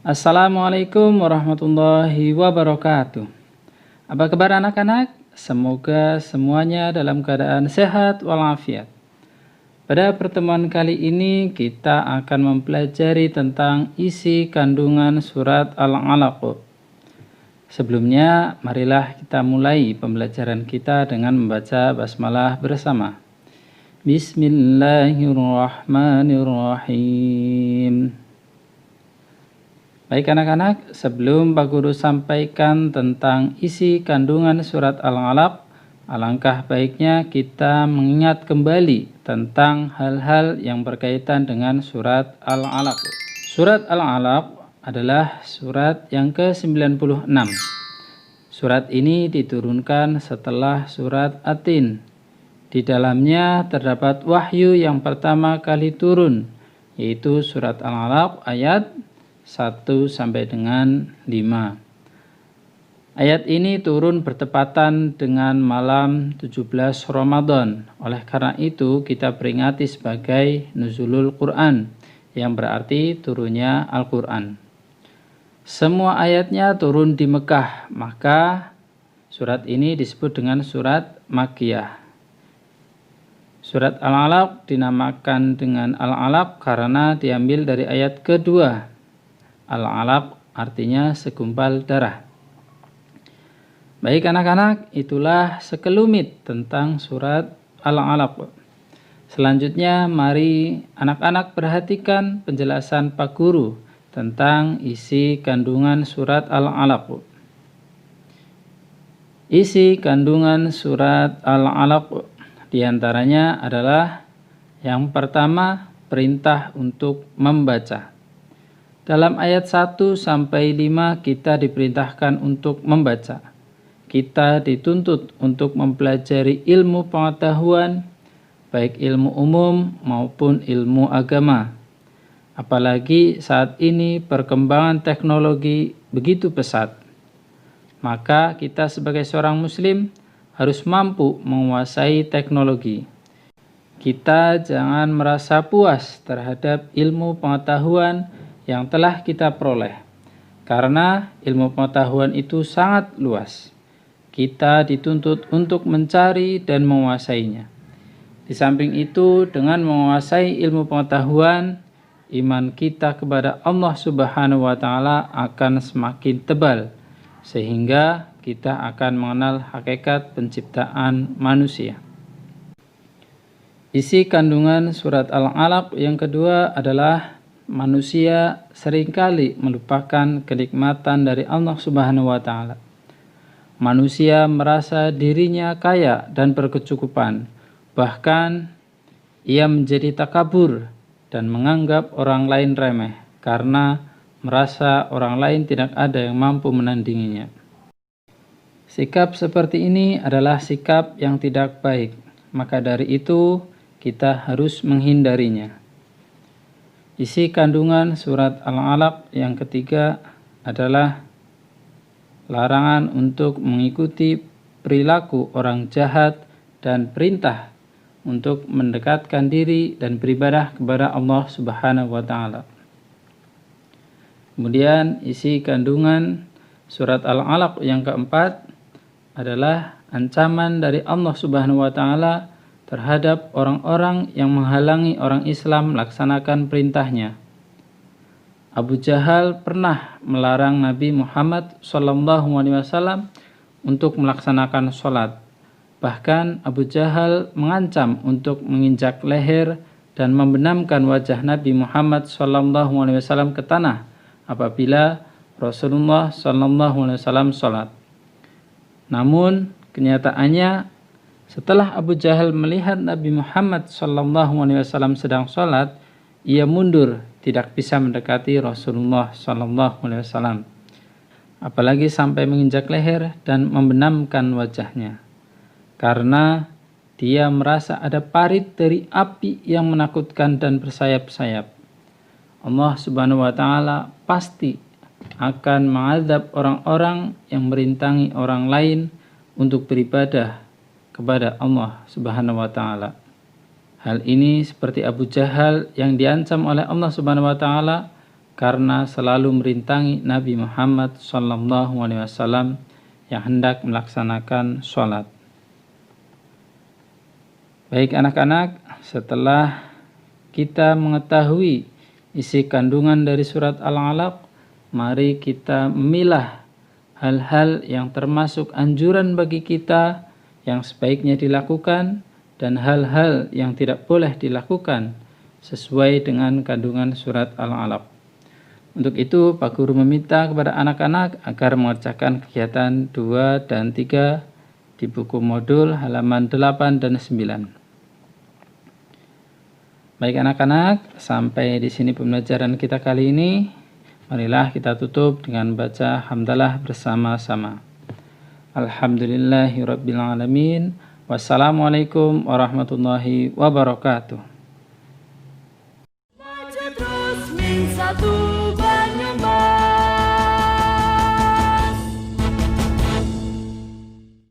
Assalamualaikum warahmatullahi wabarakatuh. Apa kabar anak-anak? Semoga semuanya dalam keadaan sehat walafiat. Pada pertemuan kali ini kita akan mempelajari tentang isi kandungan surat Al-Alaq. Sebelumnya, marilah kita mulai pembelajaran kita dengan membaca basmalah bersama. Bismillahirrahmanirrahim. Baik anak-anak, sebelum Pak Guru sampaikan tentang isi kandungan surat Al-Alaq, alangkah baiknya kita mengingat kembali tentang hal-hal yang berkaitan dengan surat Al-Alaq. Surat Al-Alaq adalah surat yang ke-96. Surat ini diturunkan setelah surat At-Tin. Di dalamnya terdapat wahyu yang pertama kali turun, yaitu surat Al-Alaq ayat 1 sampai dengan 5. Ayat ini turun bertepatan dengan malam 17 Ramadan. Oleh karena itu kita peringati sebagai Nuzulul Quran, yang berarti turunnya Al-Quran. Semua ayatnya turun di Mekah, maka surat ini disebut dengan surat Makkiyah. Surat Al-Alaq dinamakan dengan Al-Alaq karena diambil dari ayat kedua. Al-Alaq artinya segumpal darah. Baik anak-anak, itulah sekelumit tentang surat Al-Alaq. Selanjutnya mari anak-anak perhatikan penjelasan Pak Guru tentang isi kandungan surat Al-Alaq. Isi kandungan surat Al-Alaq diantaranya adalah yang pertama, perintah untuk membaca. Dalam ayat 1 sampai 5 kita diperintahkan untuk membaca. Kita dituntut untuk mempelajari ilmu pengetahuan, baik ilmu umum maupun ilmu agama. Apalagi saat ini perkembangan teknologi begitu pesat. Maka kita sebagai seorang muslim harus mampu menguasai teknologi. Kita jangan merasa puas terhadap ilmu pengetahuan yang telah kita peroleh, karena ilmu pengetahuan itu sangat luas. Kita dituntut untuk mencari dan menguasainya. Di samping itu, dengan menguasai ilmu pengetahuan, iman kita kepada Allah Subhanahu wa Ta'ala akan semakin tebal, sehingga kita akan mengenal hakikat penciptaan manusia. Isi kandungan surat Al-Alaq yang kedua adalah manusia seringkali melupakan kenikmatan dari Allah Subhanahu wa Ta'ala. Manusia merasa dirinya kaya dan berkecukupan, bahkan ia menjadi takabur dan menganggap orang lain remeh karena merasa orang lain tidak ada yang mampu menandinginya. Sikap seperti ini adalah sikap yang tidak baik, maka dari itu kita harus menghindarinya. Isi kandungan surat Al-Alaq yang ketiga adalah larangan untuk mengikuti perilaku orang jahat dan perintah untuk mendekatkan diri dan beribadah kepada Allah Subhanahu wa Ta'ala. Kemudian isi kandungan surat Al-Alaq yang keempat adalah ancaman dari Allah Subhanahu wa Ta'ala terhadap orang-orang yang menghalangi orang Islam melaksanakan perintahnya. Abu Jahal pernah melarang Nabi Muhammad SAW untuk melaksanakan sholat. Bahkan Abu Jahal mengancam untuk menginjak leher dan membenamkan wajah Nabi Muhammad SAW ke tanah apabila Rasulullah SAW sholat. Namun kenyataannya, setelah Abu Jahal melihat Nabi Muhammad SAW sedang sholat, ia mundur, tidak bisa mendekati Rasulullah SAW, apalagi sampai menginjak leher dan membenamkan wajahnya, karena dia merasa ada parit dari api yang menakutkan dan bersayap-sayap. Allah Subhanahu wa Ta'ala pasti akan mengazab orang-orang yang merintangi orang lain untuk beribadah kepada Allah Subhanahu wa Ta'ala. Hal ini seperti Abu Jahal yang diancam oleh Allah Subhanahu wa taala karena selalu merintangi Nabi Muhammad SAW yang hendak melaksanakan sholat. Baik anak-anak, setelah kita mengetahui isi kandungan dari surat Al-Alaq, mari kita memilah hal-hal yang termasuk anjuran bagi kita yang sebaiknya dilakukan dan hal-hal yang tidak boleh dilakukan sesuai dengan kandungan surat Al-Alaq. Untuk itu, Pak Guru meminta kepada anak-anak agar mengerjakan kegiatan 2 dan 3 di buku modul halaman 8 dan 9. Baik anak-anak, sampai di sini pembelajaran kita kali ini. Marilah kita tutup dengan baca hamdalah bersama-sama. Alhamdulillahirabbil alamin. Wassalamualaikum warahmatullahi wabarakatuh. Baca terus min satu